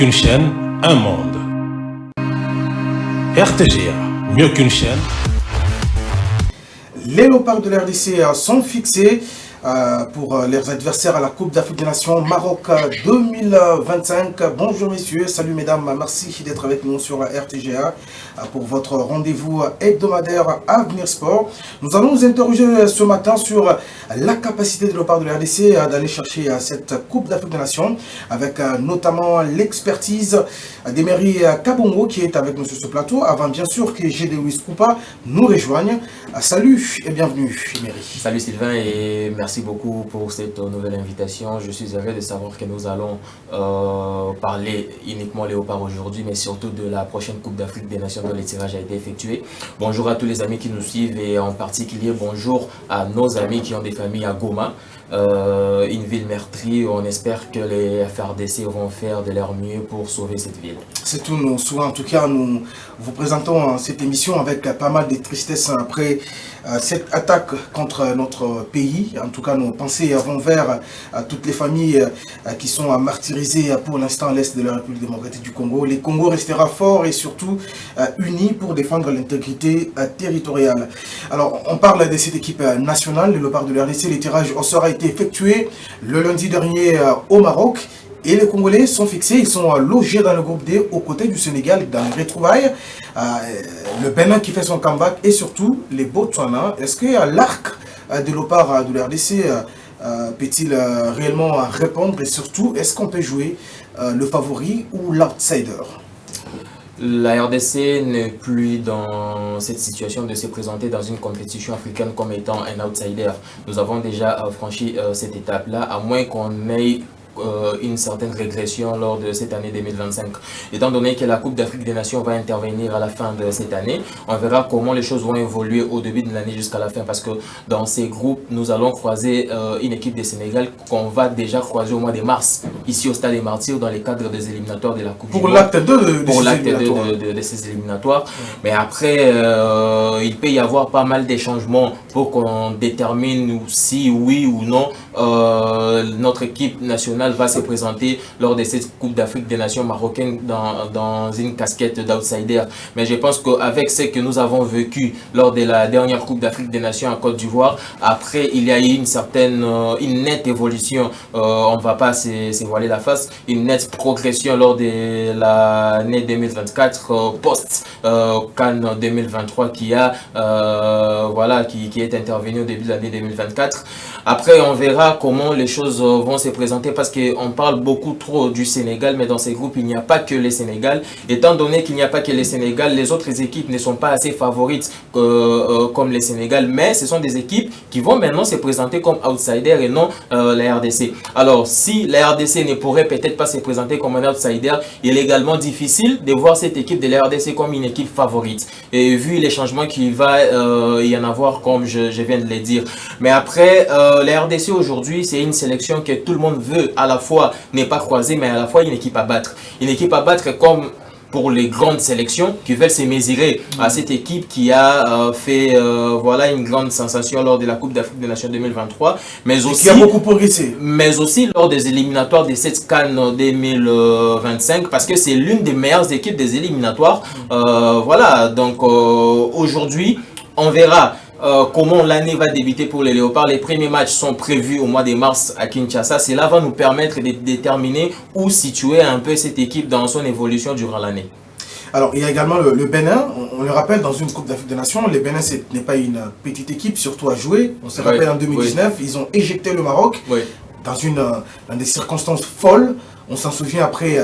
qu'une chaîne, un monde. RTGA, mieux qu'une chaîne. Les léopards de la RDC sont fixés pour leurs adversaires à la Coupe d'Afrique des Nations Maroc 2025. Bonjour messieurs, salut mesdames, merci d'être avec nous sur RTGA pour votre rendez-vous hebdomadaire Avenir Sport. Nous allons nous interroger ce matin sur la capacité des léopards de la RDC d'aller chercher cette Coupe d'Afrique des Nations avec notamment l'expertise d'Emery Kabongo qui est avec nous sur ce plateau, avant bien sûr que Gédé Louis Koupa nous rejoigne. Salut et bienvenue Emery. Salut Sylvain et merci beaucoup pour cette nouvelle invitation. Je suis heureux de savoir que nous allons parler uniquement léopard aujourd'hui, mais surtout de la prochaine Coupe d'Afrique des Nations dont le tirage a été effectué. Bonjour à tous les amis qui nous suivent et en particulier bonjour à nos amis qui ont des familles à Goma, une ville meurtrie. On espère que les FRDC vont faire de leur mieux pour sauver cette ville. C'est tout nos souhaits. En tout cas, nous vous présentons cette émission avec pas mal de tristesse après cette attaque contre notre pays. En tout cas, nos pensées vont vers toutes les familles qui sont martyrisées pour l'instant à l'est de la République démocratique du Congo. Le Congo restera fort et surtout uni pour défendre l'intégrité territoriale. Alors, on parle de cette équipe nationale, le léopard de la RDC. Le tirage au sort a été effectué le lundi dernier au Maroc. Et les Congolais sont fixés, ils sont logés dans le groupe D aux côtés du Sénégal dans les retrouvailles. Le Bénin qui fait son comeback et surtout les Botswana. Est-ce que l'arc de léopard de la RDC peut-il réellement répondre et surtout est-ce qu'on peut jouer le favori ou l'outsider? La RDC n'est plus dans cette situation de se présenter dans une compétition africaine comme étant un outsider. Nous avons déjà franchi cette étape-là, à moins qu'on ait une certaine régression lors de cette année 2025. Étant donné que la Coupe d'Afrique des Nations va intervenir à la fin de cette année, on verra comment les choses vont évoluer au début de l'année jusqu'à la fin, parce que dans ces groupes, nous allons croiser une équipe du Sénégal qu'on va déjà croiser au mois de mars, ici au Stade des Martyrs, dans les cadres des éliminatoires de la Coupe pour l'acte 2 de ces éliminatoires. Mais après, il peut y avoir pas mal d'échangements pour qu'on détermine si oui ou non notre équipe nationale va se présenter lors de cette Coupe d'Afrique des Nations marocaine dans une casquette d'outsider. Mais je pense qu'avec ce que nous avons vécu lors de la dernière Coupe d'Afrique des Nations en Côte d'Ivoire, après il y a eu une nette évolution, on ne va pas se voiler la face, une nette progression lors de l'année 2024 post-CAN 2023 qui est intervenu au début de l'année 2024. Après, on verra comment les choses vont se présenter parce qu'on parle beaucoup trop du Sénégal, mais dans ces groupes, il n'y a pas que le Sénégal. Étant donné qu'il n'y a pas que le Sénégal, les autres équipes ne sont pas assez favorites comme le Sénégal, mais ce sont des équipes qui vont maintenant se présenter comme outsiders et non la RDC. Alors, si la RDC ne pourrait peut-être pas se présenter comme un outsider, il est également difficile de voir cette équipe de la RDC comme une équipe favorite. Et vu les changements qu'il va y en avoir, comme je viens de le dire. Mais après, la RDC aujourd'hui, c'est une sélection que tout le monde veut à la fois n'est pas croisée, mais à la fois une équipe à battre. Une équipe à battre comme pour les grandes sélections qui veulent se mesurer à cette équipe qui a fait une grande sensation lors de la Coupe d'Afrique des Nations 2023, mais aussi qui a beaucoup progressé. Mais aussi lors des éliminatoires de cette CAN 2025, parce que c'est l'une des meilleures équipes des éliminatoires. Donc aujourd'hui, on verra comment l'année va débuter pour les léopards. Les premiers matchs sont prévus au mois de mars à Kinshasa. Cela va nous permettre de déterminer où situer un peu cette équipe dans son évolution durant l'année. Alors, il y a également le Bénin. On le rappelle, dans une Coupe d'Afrique des Nations, le Bénin n'est pas une petite équipe, surtout à jouer. On se rappelle en 2019, ils ont éjecté le Maroc dans des circonstances folles. On s'en souvient après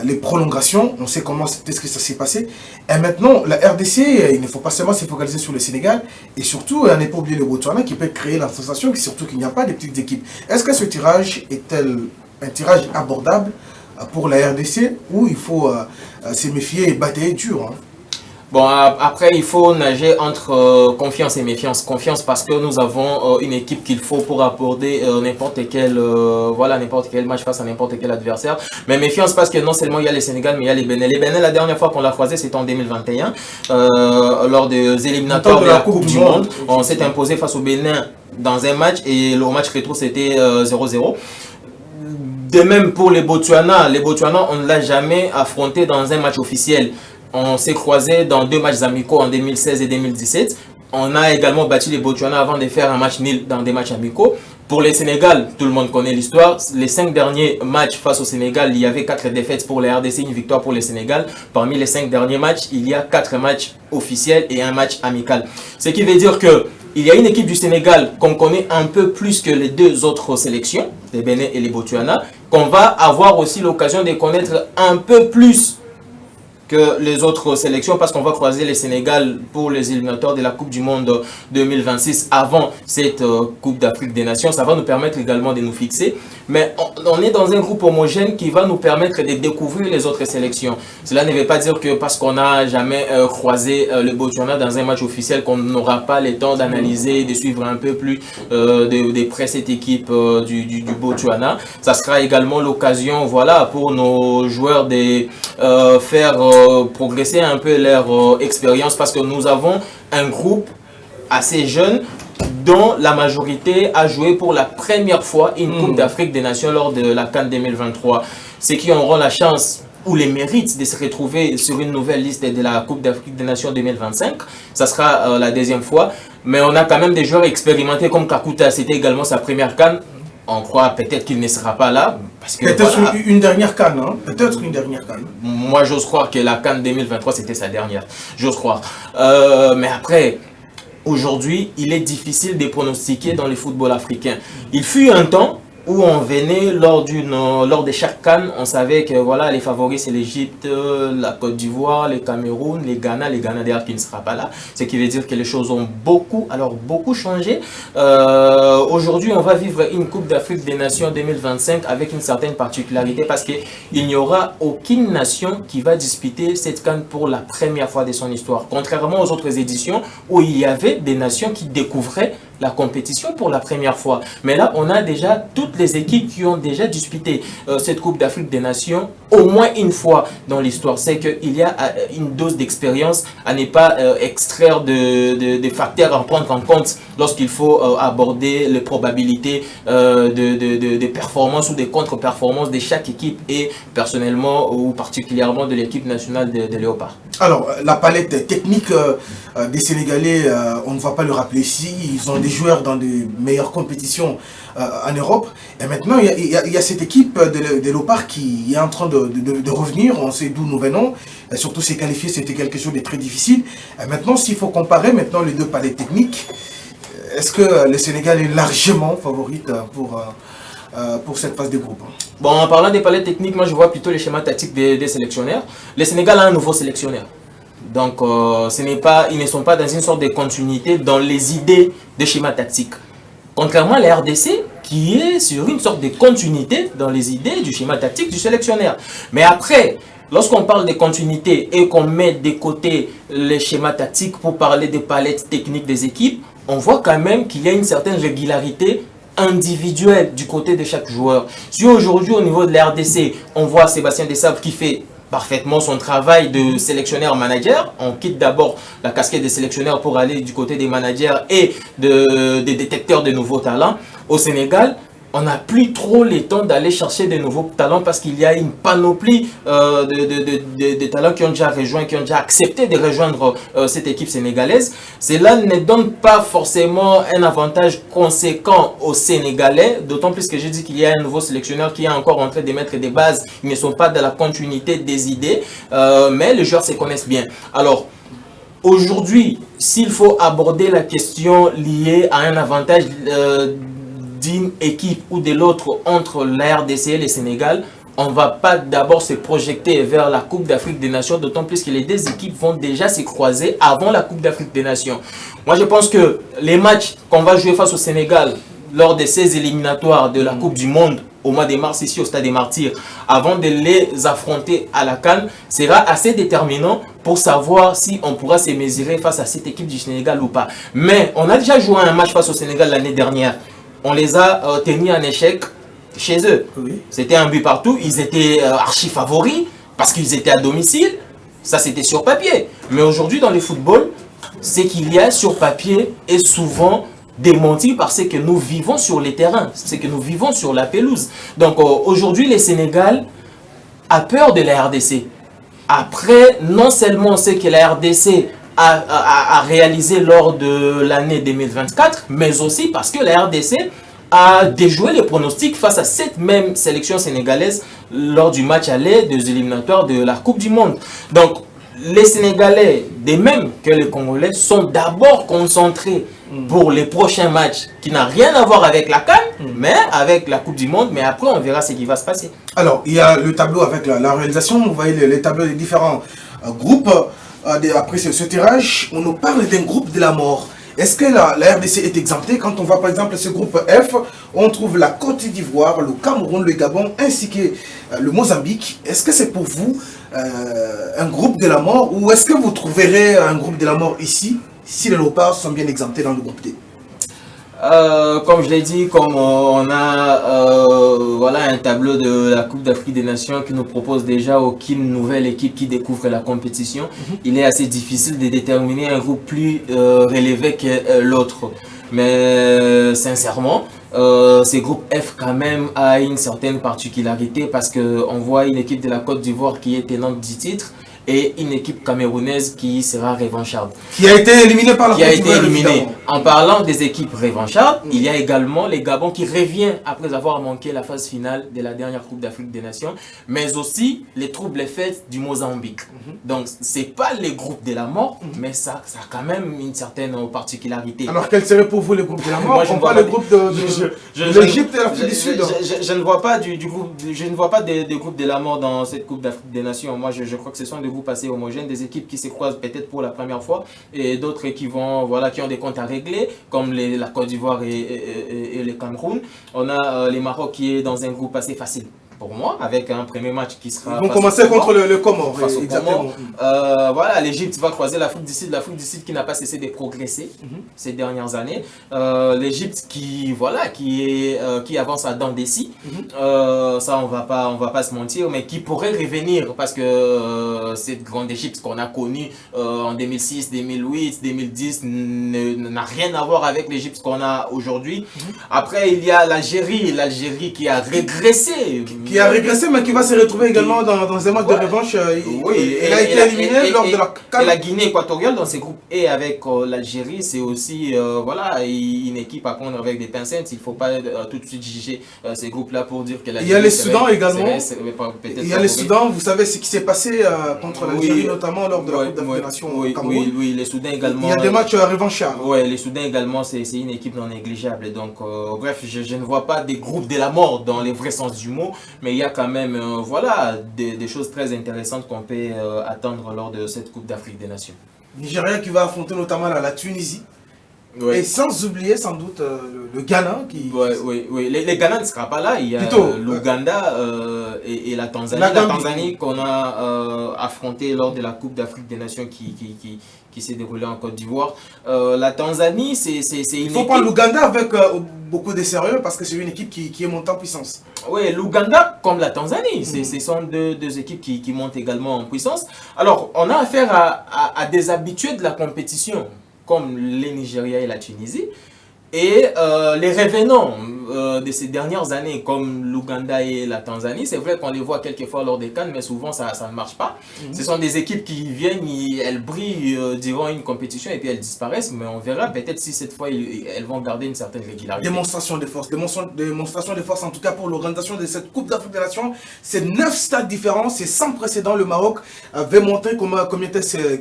les prolongations, on sait comment est-ce que ça s'est passé. Et maintenant, la RDC, il ne faut pas seulement se focaliser sur le Sénégal, et surtout, on n'est pas oublié le Botswana qui peut créer la sensation, surtout qu'il n'y a pas de petites équipes. Est-ce que ce tirage est-il un tirage abordable pour la RDC, où il faut se méfier et batailler dur Bon, après, il faut nager entre confiance et méfiance. Confiance parce que nous avons une équipe qu'il faut pour aborder n'importe quel match face à n'importe quel adversaire. Mais méfiance parce que non seulement il y a les Sénégal, mais il y a les Bénin. Les Bénin, la dernière fois qu'on l'a croisé, c'était en 2021, lors des éliminatoires de la Coupe du Monde. On s'est imposé face au Bénin dans un match et le match retour, c'était 0-0. De même pour les Botswana. Les Botswana, on ne l'a jamais affronté dans un match officiel. On s'est croisé dans 2 matchs amicaux en 2016 et 2017. On a également battu les Botswana avant de faire un match nul dans des matchs amicaux. Pour les Sénégal, tout le monde connaît l'histoire. Les 5 derniers matchs face au Sénégal, il y avait 4 défaites pour les RDC, une victoire pour les Sénégal. Parmi les 5 derniers matchs, il y a 4 matchs officiels et un match amical. Ce qui veut dire que il y a une équipe du Sénégal qu'on connaît un peu plus que les 2 autres sélections, les Bénin et les Botswana, qu'on va avoir aussi l'occasion de connaître un peu plus que les autres sélections parce qu'on va croiser les Sénégal pour les éliminatoires de la Coupe du Monde 2026 avant cette Coupe d'Afrique des Nations. Ça va nous permettre également de nous fixer. Mais on est dans un groupe homogène qui va nous permettre de découvrir les autres sélections. Cela ne veut pas dire que parce qu'on n'a jamais croisé le Botswana dans un match officiel qu'on n'aura pas le temps d'analyser, de suivre un peu plus de près cette équipe du Botswana. Ça sera également l'occasion, voilà, pour nos joueurs de faire progresser un peu leur expérience parce que nous avons un groupe assez jeune dont la majorité a joué pour la première fois une Coupe d'Afrique des Nations lors de la CAN 2023. Ceux qui auront la chance ou les mérites de se retrouver sur une nouvelle liste de la Coupe d'Afrique des Nations 2025, ça sera la 2e fois. Mais on a quand même des joueurs expérimentés comme Kakuta, c'était également sa première CAN. On croit peut-être qu'il ne sera pas là. Peut-être voilà, une dernière CAN, hein? Peut-être une dernière CAN. Moi, j'ose croire que la CAN 2023, c'était sa dernière. J'ose croire. Mais après, aujourd'hui, il est difficile de pronostiquer dans le football africain. Il fut un temps où on venait lors de chaque CAN, on savait que voilà, les favoris c'est l'Égypte, la Côte d'Ivoire, le Cameroun, les Ghana d'ailleurs qui ne sera pas là, ce qui veut dire que les choses ont beaucoup changé. Aujourd'hui on va vivre une Coupe d'Afrique des Nations 2025 avec une certaine particularité parce qu'il n'y aura aucune nation qui va disputer cette CAN pour la première fois de son histoire, contrairement aux autres éditions où il y avait des nations qui découvraient la compétition pour la première fois. Mais là, on a déjà toutes les équipes qui ont déjà disputé cette Coupe d'Afrique des Nations au moins une fois dans l'histoire. C'est qu'il y a une dose d'expérience à ne pas extraire des facteurs à prendre en compte lorsqu'il faut aborder les probabilités de performance ou de contre-performance de chaque équipe et personnellement ou particulièrement de l'équipe nationale de Léopard. Alors, la palette technique des Sénégalais, on ne va pas le rappeler ici, ils ont des joueurs dans de meilleures compétitions en Europe. Et maintenant, il y a cette équipe de Léopard qui est en train de revenir, on sait d'où nous venons, et surtout se qualifier, c'était quelque chose de très difficile. Et maintenant, s'il faut comparer maintenant les 2 palettes techniques, est-ce que le Sénégal est largement favorite pour cette phase de groupe? Bon, en parlant des palettes techniques, moi je vois plutôt les schémas tactiques des sélectionneurs. Le Sénégal a un nouveau sélectionneur. Donc, ils ne sont pas dans une sorte de continuité dans les idées de schéma tactique. Contrairement à la RDC, qui est sur une sorte de continuité dans les idées du schéma tactique du sélectionneur. Mais après, lorsqu'on parle de continuité et qu'on met de côté les schémas tactiques pour parler des palettes techniques des équipes, on voit quand même qu'il y a une certaine régularité individuelle du côté de chaque joueur. Si aujourd'hui au niveau de la RDC, on voit Sébastien Desabre qui fait parfaitement son travail de sélectionneur-manager. On quitte d'abord la casquette des sélectionneurs pour aller du côté des managers et des détecteurs de nouveaux talents. Au Sénégal, on n'a plus trop le temps d'aller chercher de nouveaux talents parce qu'il y a une panoplie de talents qui ont déjà rejoint, qui ont déjà accepté de rejoindre cette équipe sénégalaise. Cela ne donne pas forcément un avantage conséquent aux Sénégalais, d'autant plus que je dis qu'il y a un nouveau sélectionneur qui est encore en train de mettre des bases. Ils ne sont pas dans la continuité des idées, mais les joueurs se connaissent bien. Alors, aujourd'hui, s'il faut aborder la question liée à un avantage d'une équipe ou de l'autre entre la RDC et le Sénégal, on ne va pas d'abord se projeter vers la Coupe d'Afrique des Nations, d'autant plus que les 2 équipes vont déjà se croiser avant la Coupe d'Afrique des Nations. Moi, je pense que les matchs qu'on va jouer face au Sénégal lors de ces éliminatoires de la Coupe du Monde au mois de mars ici au Stade des Martyrs, avant de les affronter à la CAN, sera assez déterminant pour savoir si on pourra se mesurer face à cette équipe du Sénégal ou pas. Mais on a déjà joué un match face au Sénégal l'année dernière. On les a tenus en échec chez eux. Oui. C'était un but partout. Ils étaient archi favoris parce qu'ils étaient à domicile. Ça, c'était sur papier. Mais aujourd'hui, dans le football, ce qu'il y a sur papier est souvent démenti par ce que nous vivons sur les terrains, ce que nous vivons sur la pelouse. Donc aujourd'hui, le Sénégal a peur de la RDC. Après, non seulement ce que la RDC a réalisé lors de l'année 2024, mais aussi parce que la RDC a déjoué les pronostics face à cette même sélection sénégalaise lors du match aller des éliminatoires de la Coupe du Monde. Donc, les Sénégalais, de même que les Congolais, sont d'abord concentrés pour les prochains matchs qui n'ont rien à voir avec la CAN, mais avec la Coupe du Monde. Mais après, on verra ce qui va se passer. Alors, il y a le tableau avec la réalisation. Vous voyez les tableaux des différents groupes. Après ce tirage, on nous parle d'un groupe de la mort. Est-ce que la RDC est exemptée? Quand on voit par exemple ce groupe F, on trouve la Côte d'Ivoire, le Cameroun, le Gabon ainsi que le Mozambique. Est-ce que c'est pour vous un groupe de la mort, ou est-ce que vous trouverez un groupe de la mort ici si les Léopards sont bien exemptés dans le groupe D? Comme je l'ai dit, comme on a voilà, un tableau de la Coupe d'Afrique des Nations qui nous propose déjà aucune nouvelle équipe qui découvre la compétition, il est assez difficile de déterminer un groupe plus relevé que l'autre. Mais sincèrement, ce groupe F quand même a une certaine particularité parce qu'on voit une équipe de la Côte d'Ivoire qui est tenante du titre et une équipe camerounaise qui sera revancharde. Qui a été éliminée par la Côte d'Ivoire. En parlant des équipes revanchardes, il y a également les Gabon qui revient après avoir manqué la phase finale de la dernière Coupe d'Afrique des Nations, mais aussi les troubles faits du Mozambique. Donc, ce n'est pas les groupes de la mort, mais ça a quand même une certaine particularité. Alors, quel serait pour vous le groupe de la mort? Moi, je ne vois pas le groupe de l'Égypte et de l'Afrique du Sud. Je ne vois pas je ne vois pas des groupes de la mort dans cette Coupe d'Afrique des Nations. Moi, je crois que ce sont des groupes assez homogènes, des équipes qui se croisent peut-être pour la première fois et d'autres qui vont, voilà, qui ont des comptes à régler, comme la Côte d'Ivoire et le Cameroun. On a le Maroc qui est dans un groupe assez facile pour moi, avec un premier match qui sera... Ils vont commencer contre le Comore. Exactement. Voilà, l'Égypte va croiser l'Afrique du Sud qui n'a pas cessé de progresser ces dernières années. L'Égypte qui avance à dents des scies. Ça, on va pas se mentir, mais qui pourrait revenir parce que cette grande Égypte qu'on a connue en 2006, 2008, 2010 n'a rien à voir avec l'Égypte qu'on a aujourd'hui. Après, il y a l'Algérie qui a régressé. Qui a régressé, mais qui va se retrouver également dans un match de revanche. Il a été éliminé lors de la CAN. Et la Guinée équatoriale dans ces groupes et avec l'Algérie, c'est aussi voilà, une équipe à prendre avec des pincettes. Il ne faut pas tout de suite juger ces groupes-là pour dire que l'Algérie... Il y a les Soudans également. Il y a les Soudans, vous savez ce qui s'est passé contre l'Algérie, notamment lors de la Coupe d'Afrique des Nations au Cameroun. Oui, les Soudans également. Il y a des matchs revanchards. Oui, les Soudans également, c'est une équipe non négligeable. Donc, bref, je ne vois pas des groupes de la mort dans les vrais sens du mot. Mais il y a quand même voilà, des choses très intéressantes qu'on peut attendre lors de cette Coupe d'Afrique des Nations. Nigeria qui va affronter notamment la Tunisie. Ouais. Et sans oublier sans doute le Ghana qui... Oui. Les Ghana ne sera pas là. Il y a l'Ouganda et la Tanzanie. La Tanzanie qu'on a affronté lors de la Coupe d'Afrique des Nations qui s'est déroulée en Côte d'Ivoire. La Tanzanie, c'est une équipe... Il faut prendre l'Ouganda avec beaucoup de sérieux parce que c'est une équipe qui est montée en puissance. Oui, l'Ouganda comme la Tanzanie, ce sont deux équipes qui montent également en puissance. Alors, on a affaire à des habitués de la compétition, comme les Nigeria et la Tunisie, et les revenants de ces dernières années, comme l'Ouganda et la Tanzanie, c'est vrai qu'on les voit quelquefois lors des CAN, mais souvent ça ne marche pas. Ce sont des équipes qui viennent, elles brillent durant une compétition et puis elles disparaissent, mais on verra peut-être si cette fois elles vont garder une certaine régularité. Démonstration de force, démonstration de force en tout cas pour l'organisation de cette Coupe d'Afrique des Nations. C'est 9 stades différents, c'est sans précédent. Le Maroc avait montré combien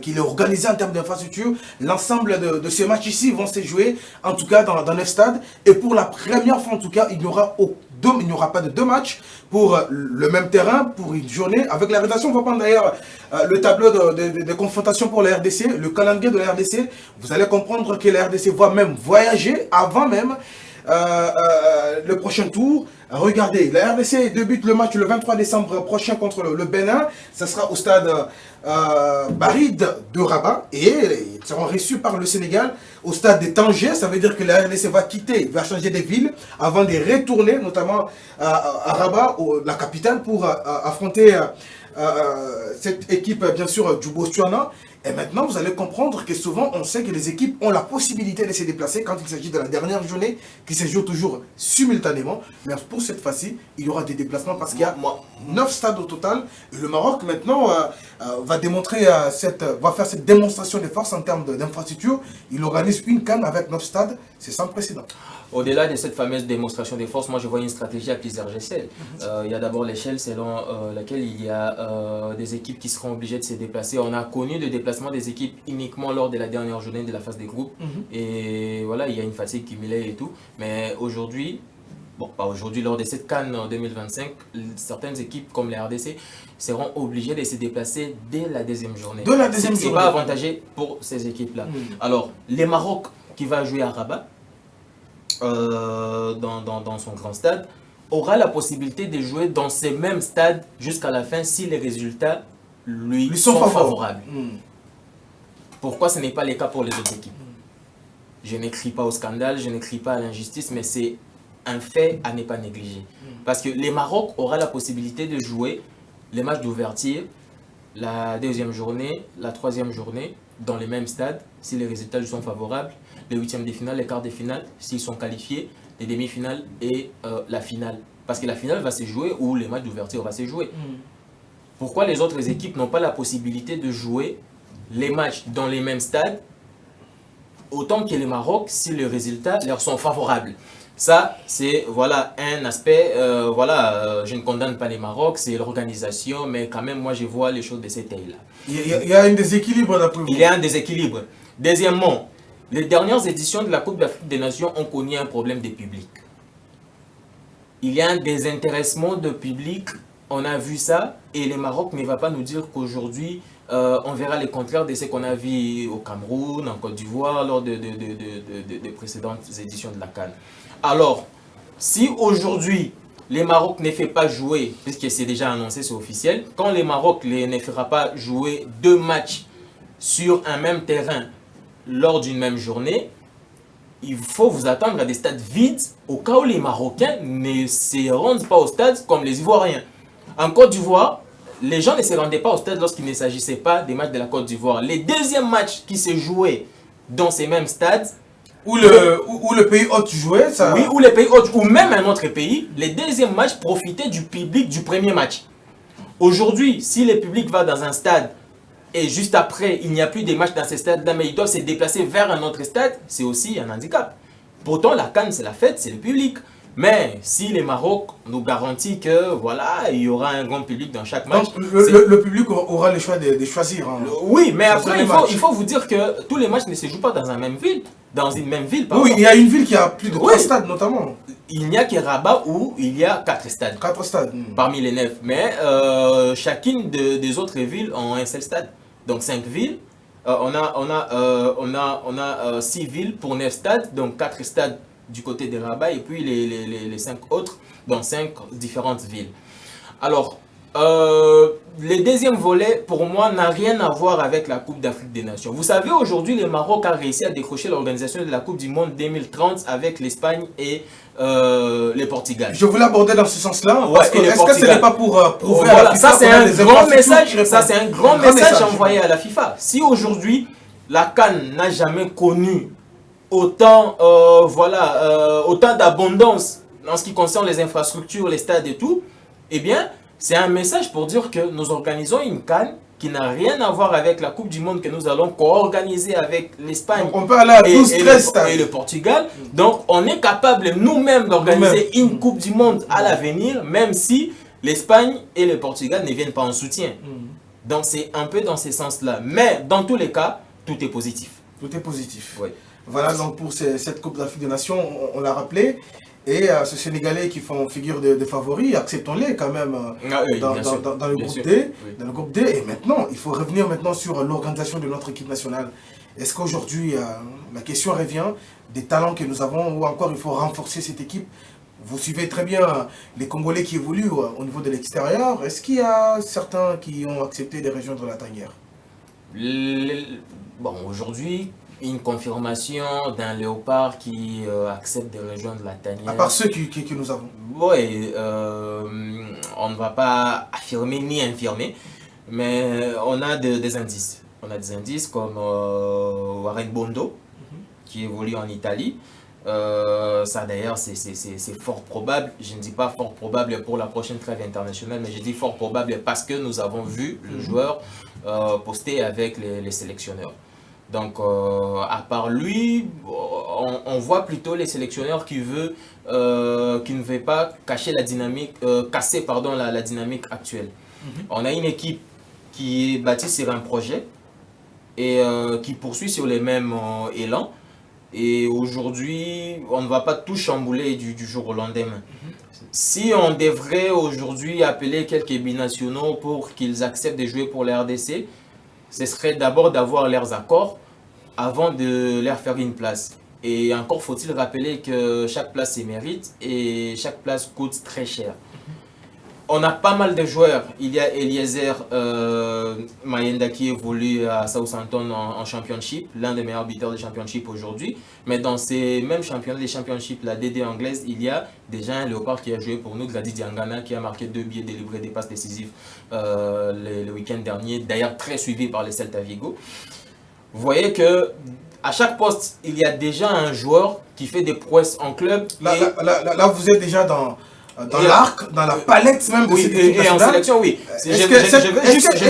qu'il est organisé en termes d'infrastructure. L'ensemble de ces matchs ici vont se jouer en tout cas dans 9 stades. Et pour la première fois en tout cas, il n'y aura pas de 2 matchs pour le même terrain, pour une journée. Avec la rédaction, on va prendre d'ailleurs le tableau de confrontation pour la RDC, le calendrier de la RDC. Vous allez comprendre que la RDC va même voyager avant même le prochain tour. Regardez, la RDC débute le match le 23 décembre prochain contre le Bénin. Ça sera au stade Baride de Rabat et ils seront reçus par le Sénégal au stade de Tanger. Ça veut dire que la RDC va changer de ville avant de retourner notamment à Rabat, la capitale, pour affronter cette équipe, bien sûr, du Botswana. Et maintenant, vous allez comprendre que souvent, on sait que les équipes ont la possibilité de se déplacer quand il s'agit de la dernière journée, qui se joue toujours simultanément. Mais pour cette fois-ci, il y aura des déplacements parce qu'il y a 9 stades au total. Et le Maroc, maintenant, va démontrer va faire cette démonstration de force en termes d'infrastructure. Il organise une CAN avec 9 stades. C'est sans précédent. Au-delà de cette fameuse démonstration de force, moi je vois une stratégie à plusieurs échelles. Il y a d'abord l'échelle selon laquelle il y a des équipes qui seront obligées de se déplacer. On a connu le déplacement des équipes uniquement lors de la dernière journée de la phase des groupes. Et voilà, il y a une fatigue cumulée et tout. Mais aujourd'hui, bon, pas aujourd'hui, lors de cette CAN en 2025, certaines équipes comme les RDC seront obligées de se déplacer dès la deuxième journée. De la deuxième journée. C'est pas avantagé pour ces équipes-là. Alors, les Maroc qui va jouer à Rabat, dans son grand stade, aura la possibilité de jouer dans ces mêmes stades jusqu'à la fin si les résultats lui sont favorables. Pourquoi ce n'est pas le cas pour les autres équipes? Je n'écris pas au scandale, je n'écris pas à l'injustice, mais c'est un fait à ne pas négliger. Parce que les Maroc aura la possibilité de jouer les matchs d'ouverture, la deuxième journée, la troisième journée, dans les mêmes stades, si les résultats lui sont favorables, les huitièmes de finale, les quarts de finale, s'ils sont qualifiés, les demi-finales et la finale. Parce que la finale va se jouer ou les matchs d'ouverture vont se jouer. Pourquoi les autres équipes n'ont pas la possibilité de jouer les matchs dans les mêmes stades, autant que les Maroc, si les résultats leur sont favorables? Ça, c'est voilà, un aspect, je ne condamne pas les Maroc, c'est l'organisation, mais quand même, moi, je vois les choses de cet œil-là. Il y a un déséquilibre d'après vous? Il y a un déséquilibre. Deuxièmement, les dernières éditions de la Coupe d'Afrique des Nations ont connu un problème de public. Il y a un désintéressement de public, on a vu ça, et le Maroc ne va pas nous dire qu'aujourd'hui, on verra le contraire de ce qu'on a vu au Cameroun, en Côte d'Ivoire, lors des précédentes éditions de la CAN. Alors, si aujourd'hui, les Maroc ne fait pas jouer, puisque c'est déjà annoncé, c'est officiel, quand les Maroc ne fera pas jouer 2 matchs sur un même terrain lors d'une même journée, il faut vous attendre à des stades vides au cas où les Marocains ne se rendent pas au stade comme les Ivoiriens. En Côte d'Ivoire, les gens ne se rendaient pas au stade lorsqu'il ne s'agissait pas des matchs de la Côte d'Ivoire. Les deuxièmes matchs qui se jouaient dans ces mêmes stades, où le pays hôte jouait, ça... Oui, où les pays hôtes, ou même un autre pays, les deuxièmes matchs profitaient du public du premier match. Aujourd'hui, si le public va dans un stade et juste après, il n'y a plus de matchs dans ces stades-là, mais ils doivent se déplacer vers un autre stade, c'est aussi un handicap. Pourtant, la CAN, c'est la fête, c'est le public. Mais si les Maroc nous garantit que voilà, il y aura un grand public dans chaque match. Donc, le public aura le choix de choisir. Hein. Oui, mais après, il faut vous dire que tous les matchs ne se jouent pas dans une même ville. Dans une même ville, oui, il y a une ville qui a plus de 3 stades notamment. Il n'y a que Rabat où il y a 4 stades. 4 stades. Parmi les 9. Mais chacune des autres villes ont un seul stade. Donc 5 villes. On a 6 villes pour 9 stades. Donc 4 stades du côté de Rabat et puis les 5 autres dans 5 différentes villes. Alors, le deuxième volet, pour moi, n'a rien à voir avec la Coupe d'Afrique des Nations. Vous savez, aujourd'hui, le Maroc a réussi à décrocher l'organisation de la Coupe du Monde 2030 avec l'Espagne et le Portugal. Je voulais aborder dans ce sens-là. Ouais, est-ce que ce n'est pas pour prouver voilà, à la FIFA ça, c'est un grand message. Ça, c'est un grand message envoyé à la FIFA. Si aujourd'hui, la CAN n'a jamais connu autant, autant d'abondance en ce qui concerne les infrastructures, les stades et tout, eh bien, c'est un message pour dire que nous organisons une CAN qui n'a rien à voir avec la Coupe du Monde que nous allons co-organiser avec l'Espagne et le Portugal. Donc, on est capable nous-mêmes d'organiser une Coupe du Monde à l'avenir, même si l'Espagne et le Portugal ne viennent pas en soutien. Donc, c'est un peu dans ce sens-là. Mais, dans tous les cas, tout est positif. Tout est positif. Oui. Voilà, donc pour cette Coupe d'Afrique des Nations, on l'a rappelé. Et ces Sénégalais qui font figure de favoris, acceptons-les quand même dans le groupe D. Oui. Dans le groupe D. Et maintenant, il faut revenir maintenant sur l'organisation de notre équipe nationale. Est-ce qu'aujourd'hui, la question revient des talents que nous avons ou encore il faut renforcer cette équipe? Vous suivez très bien les Congolais qui évoluent au niveau de l'extérieur. Est-ce qu'il y a certains qui ont accepté de rejoindre la tanière? Bon, aujourd'hui, une confirmation d'un Léopard qui accepte de rejoindre la tanière. À part ceux que nous avons. Oui, on ne va pas affirmer ni infirmer, mais on a des indices. On a des indices comme Warren Bondo, qui évolue en Italie. Ça d'ailleurs c'est fort probable, je ne dis pas fort probable pour la prochaine trêve internationale, mais je dis fort probable parce que nous avons vu le joueur poster avec les sélectionneurs. Donc à part lui, on voit plutôt les sélectionneurs qui ne veulent pas cacher la dynamique, casser pardon, la dynamique actuelle. On a une équipe qui est bâtie sur un projet et qui poursuit sur les mêmes élans. Et aujourd'hui, on ne va pas tout chambouler du jour au lendemain. Si on devrait aujourd'hui appeler quelques binationaux pour qu'ils acceptent de jouer pour la RDC, ce serait d'abord d'avoir leurs accords avant de leur faire une place. Et encore faut-il rappeler que chaque place se mérite et chaque place coûte très cher. On a pas mal de joueurs. Il y a Eliezer Mayenda qui évolue à Southampton en Championship, l'un des meilleurs buteurs de Championship aujourd'hui. Mais dans ces mêmes championnats des Championship, la DD anglaise, il y a déjà un Léopard qui a joué pour nous, Glady Diangana, qui a marqué 2 buts, délivré des passes décisives le week-end dernier, d'ailleurs très suivi par les Celta Vigo. Vous voyez que à chaque poste, il y a déjà un joueur qui fait des prouesses en club. Là, vous êtes déjà dans l'arc, dans la palette même de cette équipe nationale. Et en sélection, oui. Je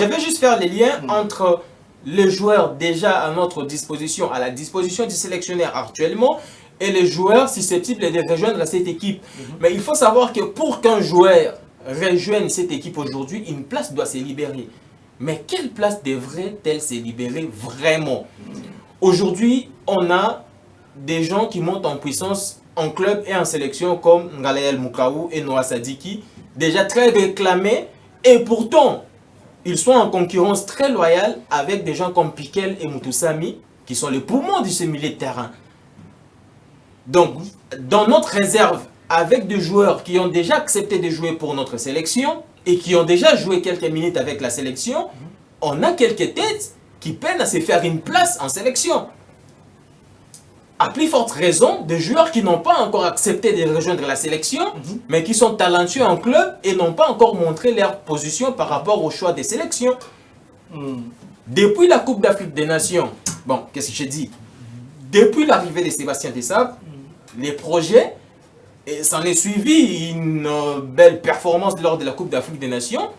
vais juste faire les liens entre les joueurs déjà à notre disposition, à la disposition du sélectionneur actuellement, et les joueurs susceptibles de rejoindre cette équipe. Mais il faut savoir que pour qu'un joueur rejoigne cette équipe aujourd'hui, une place doit se libérer. Mais quelle place devrait-elle se libérer vraiment? Aujourd'hui, on a des gens qui montent en puissance en club et en sélection comme Ngalael Mukaou et Noah Sadiki, déjà très réclamés, et pourtant ils sont en concurrence très loyale avec des gens comme Piquel et Mutusami qui sont les poumons de ce milieu de terrain. Donc dans notre réserve, avec des joueurs qui ont déjà accepté de jouer pour notre sélection et qui ont déjà joué quelques minutes avec la sélection, on a quelques têtes qui peinent à se faire une place en sélection. À plus forte raison, des joueurs qui n'ont pas encore accepté de rejoindre la sélection, mais qui sont talentueux en club et n'ont pas encore montré leur position par rapport au choix des sélections. Depuis la Coupe d'Afrique des Nations, bon, qu'est-ce que je dis? Depuis l'arrivée de Sébastien Desabre, les projets, et s'en est suivi une belle performance lors de la Coupe d'Afrique des Nations.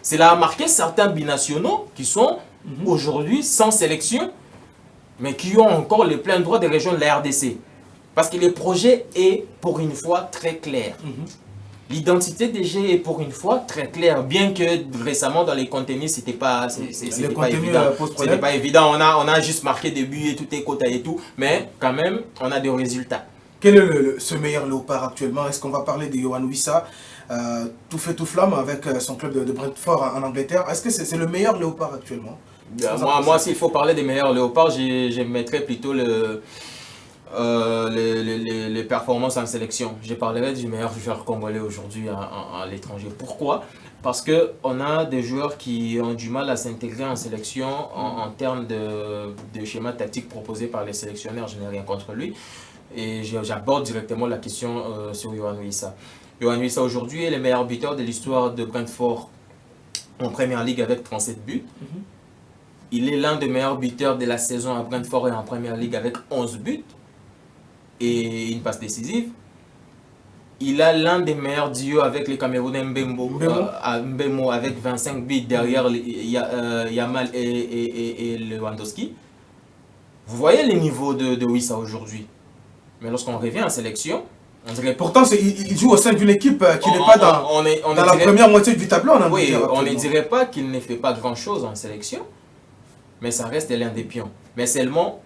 Cela a marqué certains binationaux qui sont aujourd'hui sans sélection, mais qui ont encore le plein droit de rejoindre la RDC. Parce que le projet est pour une fois très clair. L'identité des G est pour une fois très claire, bien que récemment dans les contenus, c'était pas évident. C'était pas évident, on a juste marqué des buts et tout est quota et tout, mais quand même, on a des résultats. Quel est ce meilleur Léopard actuellement? Est-ce qu'on va parler de Yohan Wissa, tout fait tout flamme avec son club de Brentford en Angleterre? Est-ce que c'est le meilleur Léopard actuellement? Moi s'il faut parler des meilleurs Léopards, je mettrais plutôt les performances en sélection. Je parlerai du meilleur joueur congolais aujourd'hui à l'étranger. Pourquoi? Parce qu'on a des joueurs qui ont du mal à s'intégrer en sélection en termes de schéma tactique proposé par les sélectionneurs. Je n'ai rien contre lui. Et j'aborde directement la question sur Yohan Wissa. Yohan Wissa aujourd'hui est le meilleur buteur de l'histoire de Brentford en Première Ligue avec 37 buts. Il est l'un des meilleurs buteurs de la saison à Brentford et en Première Ligue avec 11 buts et une passe décisive. Il a l'un des meilleurs duos avec les Camerounais Mbemo avec 25 buts derrière Yamal et Lewandowski. Vous voyez le niveau de Wissa aujourd'hui. Mais lorsqu'on revient en sélection, on dirait... Pourtant, il joue au sein d'une équipe qui n'est pas dans la première moitié du tableau. Oui, on ne dirait pas qu'il ne fait pas grand-chose en sélection, mais ça reste l'un des pions. Mais seulement,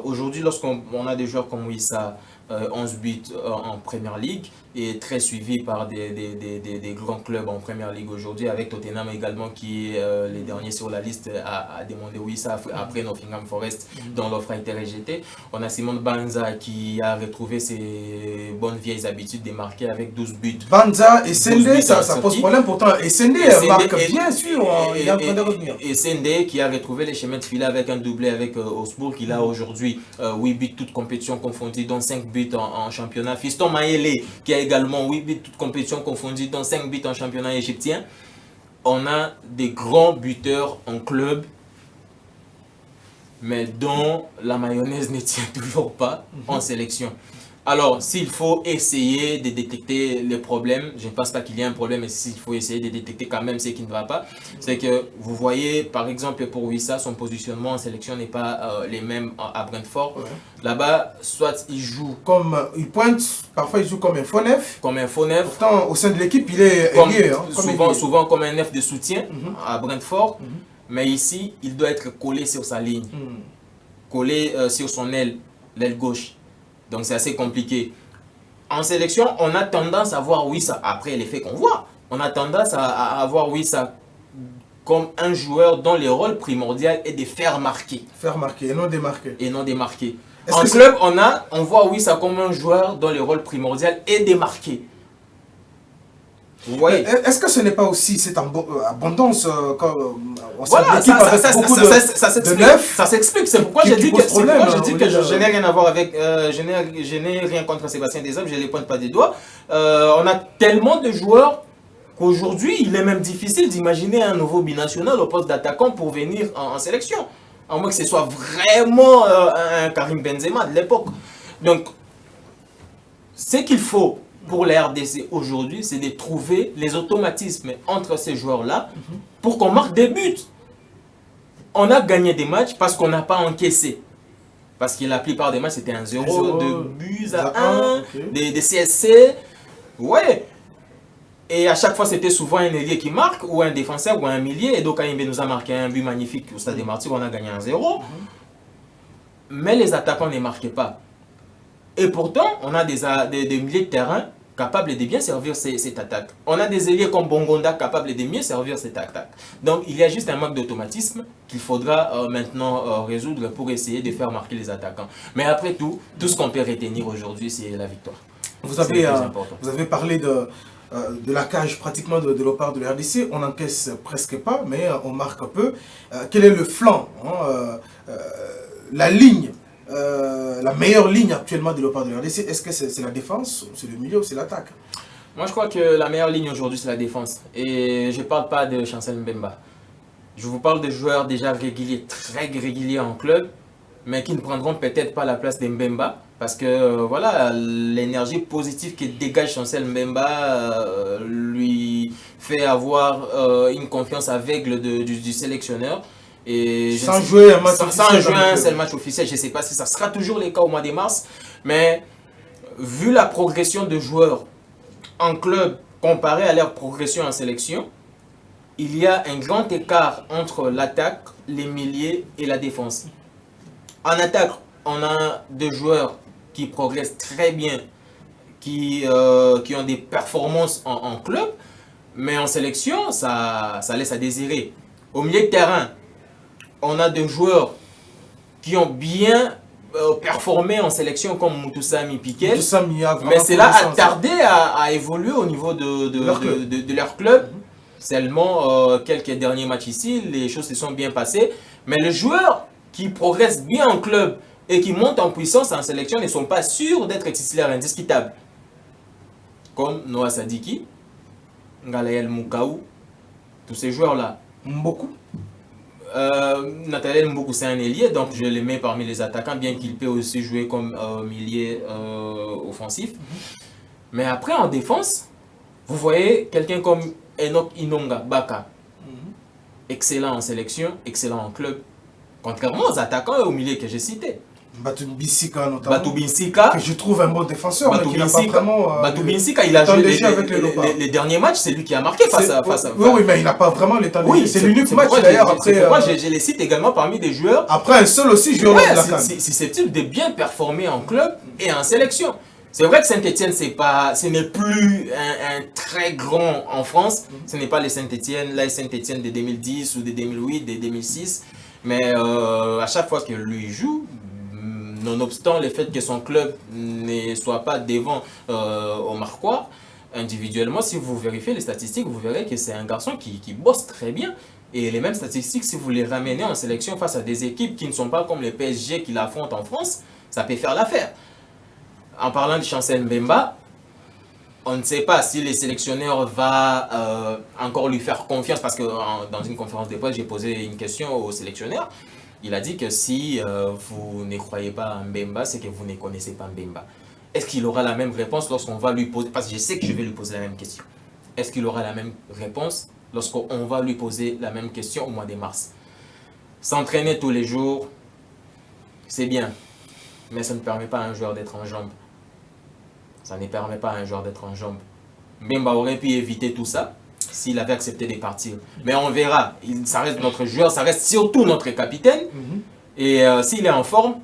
aujourd'hui, lorsqu'on a des joueurs comme Wissa, 11 buts en Première Ligue, est très suivi par des grands clubs en première ligue aujourd'hui, avec Tottenham également qui est les derniers sur la liste à demander Wissa après Nottingham Forest dont l'offre a été rejetée. On a Simon Banza qui a retrouvé ses bonnes vieilles habitudes de marquer avec 12 buts. Banza et Sende, ça pose problème pourtant. Et Sende marque bien sûr, il est en train de revenir. Et Sende qui a retrouvé les chemins de filet avec un doublé avec Augsbourg, il a aujourd'hui 8 buts toutes compétitions confondues, dont 5 buts en championnat. Fiston Maele qui a également 8 buts toutes compétitions confondues, dont 5 buts en championnat égyptien. On a des grands buteurs en club, mais dont la mayonnaise ne tient toujours pas en sélection. Alors, s'il faut essayer de détecter les problèmes, je ne pense pas qu'il y ait un problème, mais s'il faut essayer de détecter quand même ce qui ne va pas, c'est que vous voyez, par exemple, pour Wissa, son positionnement en sélection n'est pas les mêmes à Brentford. Ouais. Là-bas, soit il joue comme il pointe, parfois il joue comme un faux neuf. Comme un faux neuf. Pourtant, au sein de l'équipe, il est lié. Souvent comme un neuf de soutien à Brentford. Mais ici, il doit être collé sur sa ligne, collé sur son aile gauche. Donc c'est assez compliqué. En sélection, on a tendance à voir Wissa, après l'effet qu'on voit, on a tendance à voir Wissa comme un joueur dont le rôle primordial est de faire marquer. Faire marquer et non démarquer. Et non démarquer. En club, on voit Wissa comme un joueur dont le rôle primordial est de marquer. Vous voyez. Est-ce que ce n'est pas aussi cette abondance voilà, ça s'explique. C'est pourquoi j'ai dit que je n'ai rien à voir avec, je n'ai rien contre Sébastien Desailly, je ne les pointe pas des doigts. On a tellement de joueurs qu'aujourd'hui, il est même difficile d'imaginer un nouveau binational au poste d'attaquant pour venir en sélection. À moins que ce soit vraiment un Karim Benzema de l'époque. Donc, ce qu'il faut pour la RDC aujourd'hui, c'est de trouver les automatismes entre ces joueurs-là pour qu'on marque des buts. On a gagné des matchs parce qu'on n'a pas encaissé. Parce que la plupart des matchs, c'était 1-0, de buts à 1, des CSC. Ouais. Et à chaque fois, c'était souvent un ailier qui marque, ou un défenseur, ou un milieu. Et donc, Kaimbe nous a marqué un but magnifique au Stade des Martyrs, on a gagné 1-0. Mais les attaquants ne marquaient pas. Et pourtant, on a des milieux de terrain capables de bien servir cette attaque. On a des ailiers comme Bongonda capables de mieux servir cette attaque. Donc, il y a juste un manque d'automatisme qu'il faudra maintenant résoudre pour essayer de faire marquer les attaquants. Mais après tout ce qu'on peut retenir aujourd'hui, c'est la victoire. Vous avez parlé de la cage pratiquement de la part de la RDC. On n'encaisse presque pas, mais on marque un peu. Quel est le flanc, la ligne, la meilleure ligne actuellement de la part de la RDC? Est-ce que c'est la défense, c'est le milieu ou c'est l'attaque? Moi, je crois que la meilleure ligne aujourd'hui, c'est la défense. Et je ne parle pas de Chancel Mbemba. Je vous parle de joueurs déjà réguliers, très réguliers en club, mais qui ne prendront peut-être pas la place de Mbemba. Parce que voilà, l'énergie positive que dégage Chancel Mbemba lui fait avoir une confiance aveugle du sélectionneur. Et sans jouer un seul match officiel, je ne sais pas si ça sera toujours le cas au mois de mars, mais vu la progression de joueurs en club comparé à leur progression en sélection, il y a un grand écart entre l'attaque, les milieux et la défense. En attaque, on a des joueurs qui progressent très bien, qui ont des performances en club, mais en sélection, ça laisse à désirer. Au milieu de terrain, on a des joueurs qui ont bien performé en sélection comme Moutoussamy Piquet, mais c'est là à tarder à évoluer au niveau de leur club. Seulement quelques derniers matchs ici, les choses se sont bien passées, mais les joueurs qui progressent bien en club et qui montent en puissance en sélection ne sont pas sûrs d'être titulaires indiscutables. Comme Noah Sadiki, Ngalael Moukaou, tous ces joueurs-là. Beaucoup. Nathaniel Mboukou, c'est un ailier, donc je le mets parmi les attaquants, bien qu'il peut aussi jouer comme milieu offensif. Mais après, en défense, vous voyez quelqu'un comme Enoch Inonga Baka, excellent en sélection, excellent en club, contrairement aux attaquants et aux milieux que j'ai cités. Batou Binsika notamment, Batou Binsika, que je trouve un bon défenseur, Batou Binsika, il a joué les derniers matchs, c'est lui qui a marqué face à... Oui, mais il n'a pas vraiment le temps de jouer. C'est l'unique match d'ailleurs après... Moi, je les cite également parmi des joueurs... Après un seul aussi joueur de la CAN. Susceptible de bien performer en club et en sélection. C'est vrai que Saint-Etienne, ce n'est plus un très grand en France. Ce n'est pas les Saint-Etienne, là, Saint-Etienne de 2010 ou de 2008, de 2006. Mais à chaque fois que lui joue, nonobstant le fait que son club ne soit pas devant au Marquois, individuellement, si vous vérifiez les statistiques, vous verrez que c'est un garçon qui bosse très bien. Et les mêmes statistiques, si vous les ramenez en sélection face à des équipes qui ne sont pas comme les PSG qui l'affrontent en France, ça peut faire l'affaire. En parlant de Chancel Mbemba, on ne sait pas si les sélectionneurs vont encore lui faire confiance, parce que dans une conférence de presse, j'ai posé une question au sélectionneur. Il a dit que si vous ne croyez pas à Mbemba, c'est que vous ne connaissez pas Mbemba. Est-ce qu'il aura la même réponse lorsqu'on va lui poser, parce que je sais que je vais lui poser la même question. Est-ce qu'il aura la même réponse lorsqu'on va lui poser la même question au mois de mars? S'entraîner tous les jours, c'est bien, mais ça ne permet pas à un joueur d'être en jambes. Ça ne permet pas à un joueur d'être en jambes. Mbemba aurait pu éviter tout ça s'il avait accepté de partir. Mais on verra, ça reste notre joueur, ça reste surtout notre capitaine. Et s'il est en forme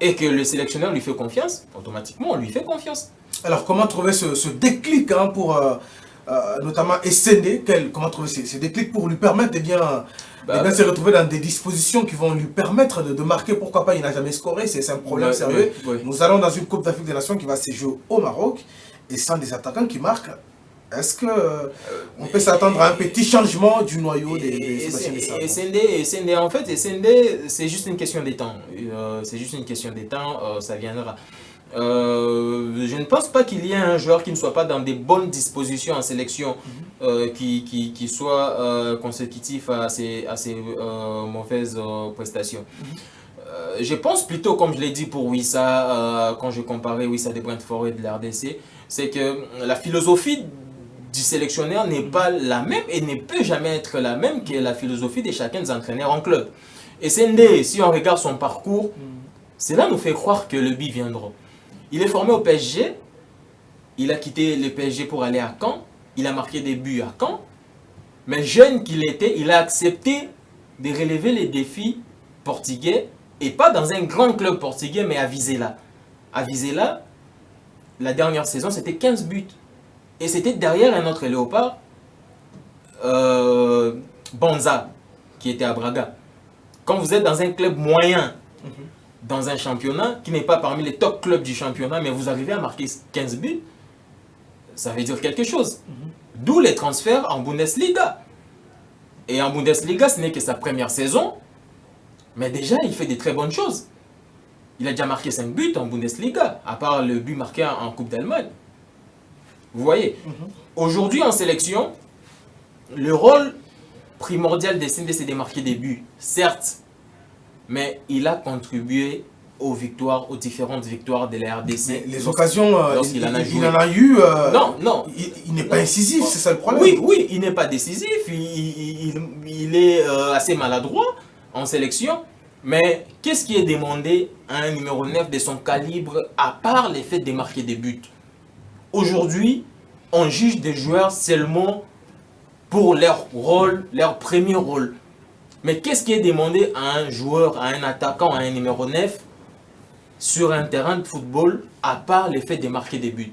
et que le sélectionneur lui fait confiance, automatiquement on lui fait confiance. Alors comment trouver ce déclic pour notamment SND, comment trouver ce déclic pour lui permettre de bien se retrouver dans des dispositions qui vont lui permettre de marquer? Pourquoi pas, il n'a jamais scoré, c'est un problème sérieux. Nous allons dans une Coupe d'Afrique des Nations qui va se jouer au Maroc, et sans des attaquants qui marquent, est-ce qu'on peut s'attendre à un petit changement du noyau des SND, en fait, SND, c'est juste une question de temps. C'est juste une question de temps, ça viendra. Je ne pense pas qu'il y ait un joueur qui ne soit pas dans des bonnes dispositions en sélection, qui soit consécutif à ces mauvaises prestations. Je pense plutôt, comme je l'ai dit pour Wissa, quand je comparais Wissa de Brentford et de l'RDC, c'est que la philosophie du sélectionneur n'est pas la même et ne peut jamais être la même que la philosophie de chacun des entraîneurs en club. Et Sendé, si on regarde son parcours, cela nous fait croire que le but viendra. Il est formé au PSG, il a quitté le PSG pour aller à Caen, il a marqué des buts à Caen, mais jeune qu'il était, il a accepté de relever les défis portugais, et pas dans un grand club portugais, mais à Vizela. À Vizela, la dernière saison, c'était 15 buts. Et c'était derrière un autre léopard, Bonza, qui était à Braga. Quand vous êtes dans un club moyen, dans un championnat, qui n'est pas parmi les top clubs du championnat, mais vous arrivez à marquer 15 buts, ça veut dire quelque chose. D'où les transferts en Bundesliga. Et en Bundesliga, ce n'est que sa première saison, mais déjà, il fait des très bonnes choses. Il a déjà marqué 5 buts en Bundesliga, à part le but marqué en Coupe d'Allemagne. Vous voyez, aujourd'hui en sélection, le rôle primordial des CND, c'est de marquer des buts, certes, mais il a contribué aux victoires, aux différentes victoires de la RDC. Mais les occasions, il en a eu. Non. Il n'est pas incisif, c'est ça le problème. Oui, il n'est pas décisif, il est assez maladroit en sélection. Mais qu'est-ce qui est demandé à un numéro 9 de son calibre, à part le fait de marquer des buts? Aujourd'hui, on juge des joueurs seulement pour leur rôle, leur premier rôle. Mais qu'est-ce qui est demandé à un joueur, à un attaquant, à un numéro 9 sur un terrain de football, à part le fait de marquer des buts?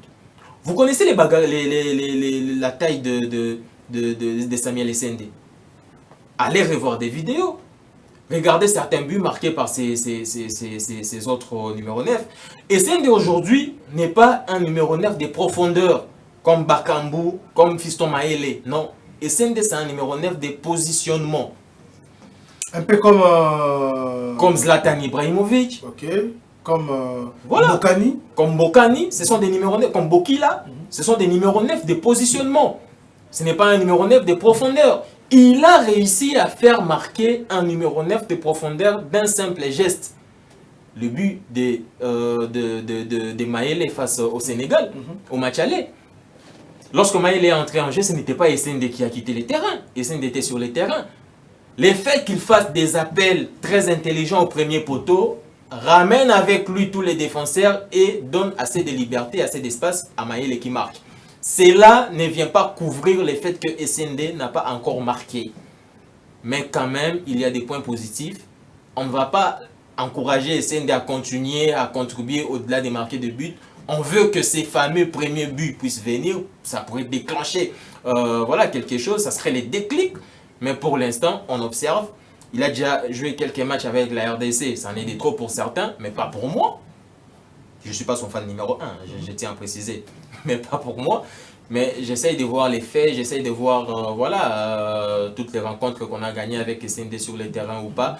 Vous connaissez la taille de Samuel Essende. Allez revoir des vidéos. Regardez certains buts marqués par ces autres numéros 9. Essende aujourd'hui n'est pas un numéro 9 de profondeur, comme Bakambu, comme Fiston Maele. Non. Essende, c'est un numéro 9 de positionnement. Un peu comme... Comme Zlatan Ibrahimovic. Ok. Comme Bokani. Comme Bokani, ce sont des numéros 9. Comme Bokila, ce sont des numéros 9 de positionnement. Ce n'est pas un numéro 9 de profondeur. Il a réussi à faire marquer un numéro 9 de profondeur d'un simple geste. Le but de Maele face au Sénégal, au match aller. Lorsque Maele est entré en jeu, ce n'était pas Essende qui a quitté le terrain. Essende était sur le terrain. Le fait qu'il fasse des appels très intelligents au premier poteau ramène avec lui tous les défenseurs et donne assez de liberté, assez d'espace à Maele qui marque. Cela ne vient pas couvrir le fait que Essende n'a pas encore marqué. Mais quand même, il y a des points positifs. On ne va pas encourager Essende à continuer à contribuer au-delà des marqués de but. on veut que ces fameux premiers buts puissent venir, ça pourrait déclencher voilà, quelque chose, ça serait les déclics. Mais pour l'instant, on observe. Il a déjà joué quelques matchs avec la RDC, ça en est des trop pour certains, mais pas pour moi. Je ne suis pas son fan numéro 1, je tiens à préciser, mais pas pour moi. Mais j'essaye de voir les faits, j'essaye de voir voilà, toutes les rencontres qu'on a gagnées avec SND sur le terrain ou pas.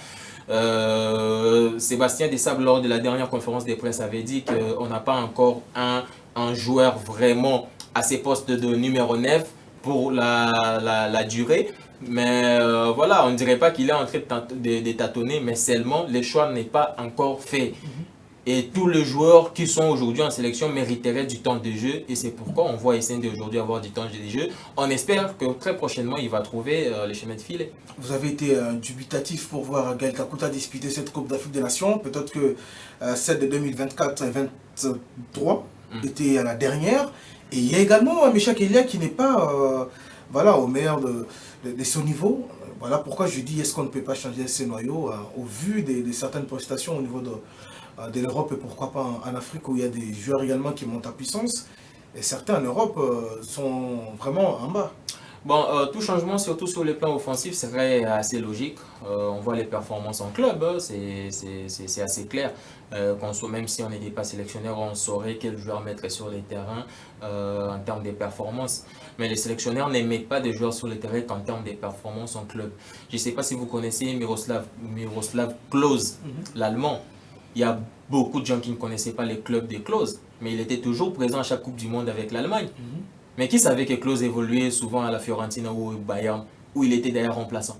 Sébastien Desables, lors de la dernière conférence de presse, avait dit qu'on n'a pas encore un joueur vraiment à ses postes de numéro 9 pour la durée. Mais voilà, on ne dirait pas qu'il est en train de tâtonner, mais seulement le choix n'est pas encore fait. Et tous les joueurs qui sont aujourd'hui en sélection mériteraient du temps de jeu. Et c'est pourquoi on voit SND aujourd'hui avoir du temps de jeu. On espère que très prochainement, il va trouver le chemin de filet. Vous avez été dubitatif pour voir Gaël Kakuta disputer cette Coupe d'Afrique des Nations. Peut-être que celle de 2024 et 2023 était la dernière. Et il y a également Meshak Elia qui n'est pas voilà, au meilleur de son niveau. Voilà pourquoi je dis est-ce qu'on ne peut pas changer ces noyaux au vu de certaines prestations au niveau de l'Europe et pourquoi pas en Afrique où il y a des joueurs également qui montent à puissance. Et certains en Europe sont vraiment en bas. Bon, tout changement, surtout sur le plan offensif, serait assez logique. On voit les performances en club, c'est assez clair. Même si on n'était pas sélectionneur, on saurait quel joueur mettre sur les terrains en termes de performances. Mais les sélectionneurs n'aimaient pas des joueurs sur le terrain qu'en termes de performances en club. Je ne sais pas si vous connaissez Miroslav Klose, l'Allemand. Il y a beaucoup de gens qui ne connaissaient pas les clubs de Klose, mais il était toujours présent à chaque Coupe du Monde avec l'Allemagne. Mais qui savait que Klose évoluait souvent à la Fiorentina ou au Bayern, où il était d'ailleurs remplaçant.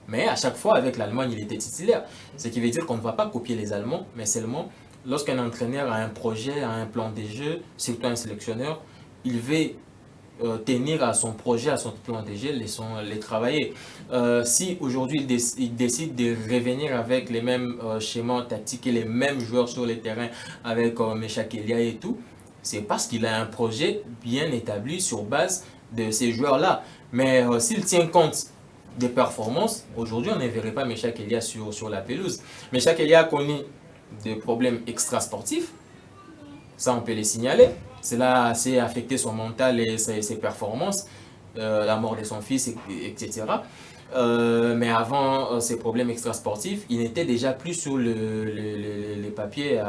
Mais à chaque fois, avec l'Allemagne, il était titulaire. Ce qui veut dire qu'on ne va pas copier les Allemands, mais seulement lorsqu'un entraîneur a un projet, a un plan de jeu, surtout un sélectionneur, il veut tenir à son projet, à son plan de jeu, les travailler. Si aujourd'hui il décide de revenir avec les mêmes schémas tactiques et les mêmes joueurs sur le terrain avec Meshak Elia et tout, c'est parce qu'il a un projet bien établi sur base de ces joueurs-là. Mais s'il tient compte des performances, aujourd'hui on ne verrait pas Meshak Elia sur la pelouse. Meshak Elia a connu des problèmes extrasportifs, ça on peut les signaler. Cela a assez affecté son mental et ses performances, la mort de son fils, etc. Mais avant ces problèmes extrasportifs, il n'était déjà plus sur les papiers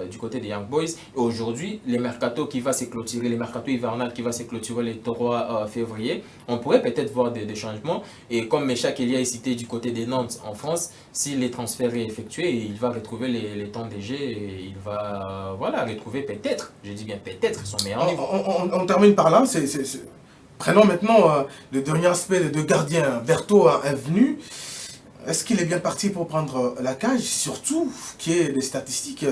du côté des Young Boys. Et aujourd'hui, les mercato qui va se clôturer, les mercato hivernal qui va se clôturer le 3 février, on pourrait peut-être voir des changements. Et comme Meshak Elia est cité du côté des Nantes en France, si les transferts est effectué, il va retrouver les temps de jeu et il va voilà, retrouver peut-être, je dis bien peut-être, son meilleur niveau. On termine par là. Prenons maintenant le dernier aspect de gardien. Berthaud est venu. Est-ce qu'il est bien parti pour prendre la cage? Surtout que les statistiques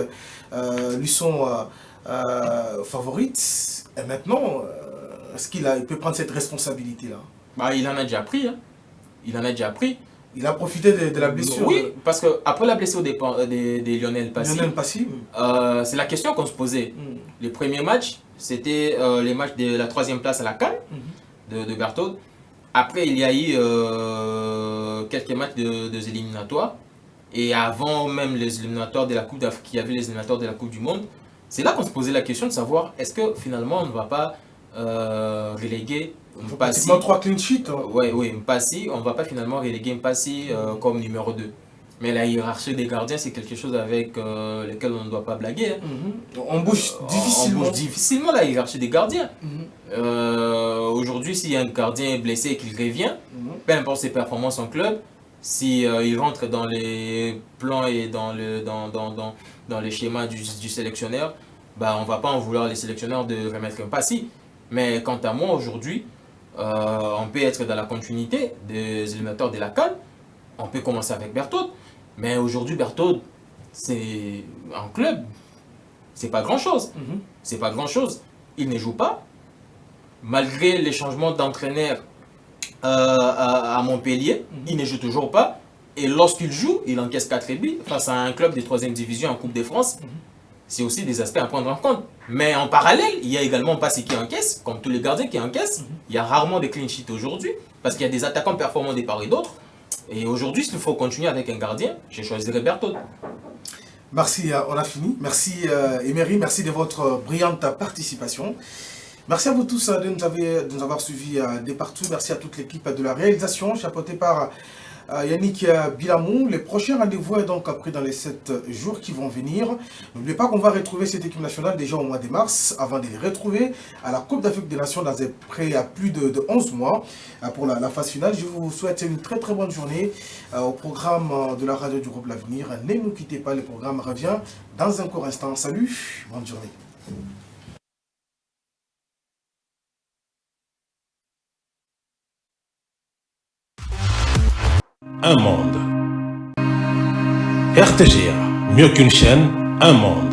lui sont favorites. Et maintenant, est-ce qu'il peut prendre cette responsabilité-là? Bah, il en a déjà pris. Hein. Il en a déjà pris. Il a profité de la blessure. Oui, parce qu'après la blessure des Lionel Passy, c'est la question qu'on se posait. Les premiers matchs, c'était les matchs de la 3e place à la CAN de Berthaud. Après, il y a eu quelques matchs des éliminatoires. Et avant même les éliminatoires de la Coupe d'Afrique, il y avait les éliminatoires de la Coupe du Monde. C'est là qu'on se posait la question de savoir est-ce que finalement on ne va pas reléguer Mpassi. 3 clean sheets. Oui, Mpassi, on ne va pas finalement reléguer Mpassi comme numéro 2. Mais la hiérarchie des gardiens, c'est quelque chose avec lequel on ne doit pas blaguer. Hein. On bouge difficilement. On bouge difficilement la hiérarchie des gardiens. Aujourd'hui, s'il y a un gardien blessé et qu'il revient, peu importe ses performances en club, s'il rentre dans les plans et dans les schémas du sélectionneur, bah, on ne va pas en vouloir les sélectionneurs de remettre Mpassi. Mais quant à moi, aujourd'hui, on peut être dans la continuité des éliminateurs de la CAN. On peut commencer avec Berthaud. Mais aujourd'hui, Berthaud, c'est en club. C'est pas grand-chose. C'est pas grand-chose. Il ne joue pas. Malgré les changements d'entraîneur à Montpellier, il ne joue toujours pas. Et lorsqu'il joue, il encaisse 4 buts face à un club de 3e division en Coupe de France. C'est aussi des aspects à prendre en compte. Mais en parallèle, il y a également Mpassi qui encaisse, comme tous les gardiens qui encaissent. Il y a rarement des clean sheets aujourd'hui, parce qu'il y a des attaquants performants de part et d'autre. Et aujourd'hui, s'il faut continuer avec un gardien, je choisirais Berthaud. Merci, on a fini. Merci Emery, merci de votre brillante participation. Merci à vous tous de nous avoir suivis de partout. Merci à toute l'équipe de la réalisation, chapeautée par Yannick Bilamou. Les prochains rendez-vous est donc pris dans les 7 jours qui vont venir. N'oubliez pas qu'on va retrouver cette équipe nationale déjà au mois de mars, avant de les retrouver à la Coupe d'Afrique des Nations dans près à plus de 11 mois pour la phase finale. Je vous souhaite une très très bonne journée au programme de la radio du groupe L'Avenir. Ne nous quittez pas, le programme revient dans un court instant. Salut, bonne journée. Un monde. RTGA, mieux qu'une chaîne, un monde.